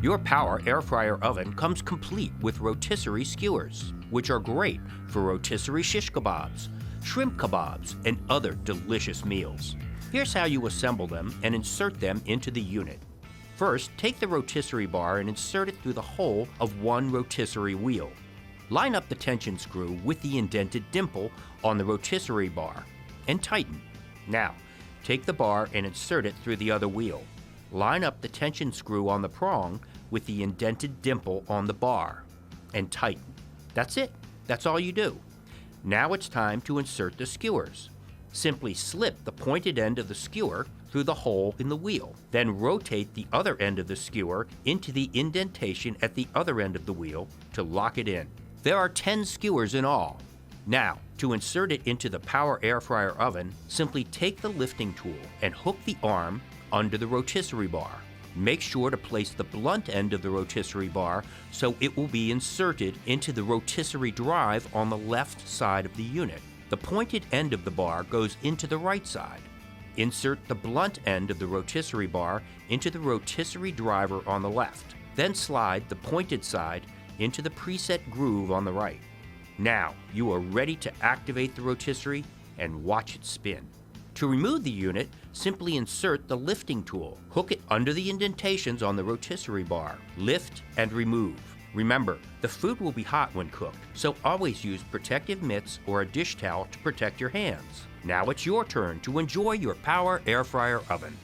Your Power AirFryer Oven comes complete with rotisserie skewers, which are great for rotisserie shish kebabs, shrimp kebabs, and other delicious meals. Here's how you assemble them and insert them into the unit. First, take the rotisserie bar and insert it through the hole of one rotisserie wheel. Line up the tension screw with the indented dimple on the rotisserie bar and tighten. Now, take the bar and insert it through the other wheel. Line up the tension screw on the prong with the indented dimple on the bar and tighten. That's it. That's all you do. Now it's time to insert the skewers. Simply slip the pointed end of the skewer through the hole in the wheel. Then rotate the other end of the skewer into the indentation at the other end of the wheel to lock it in. There are 10 skewers in all. Now, to insert it into the Power AirFryer Oven, simply take the lifting tool and hook the arm under the rotisserie bar. Make sure to place the blunt end of the rotisserie bar so it will be inserted into the rotisserie drive on the left side of the unit. The pointed end of the bar goes into the right side. Insert the blunt end of the rotisserie bar into the rotisserie driver on the left. Then slide the pointed side into the preset groove on the right. Now you are ready to activate the rotisserie and watch it spin. To remove the unit, simply insert the lifting tool. Hook it under the indentations on the rotisserie bar. Lift and remove. Remember, the food will be hot when cooked, so always use protective mitts or a dish towel to protect your hands. Now it's your turn to enjoy your Power AirFryer Oven.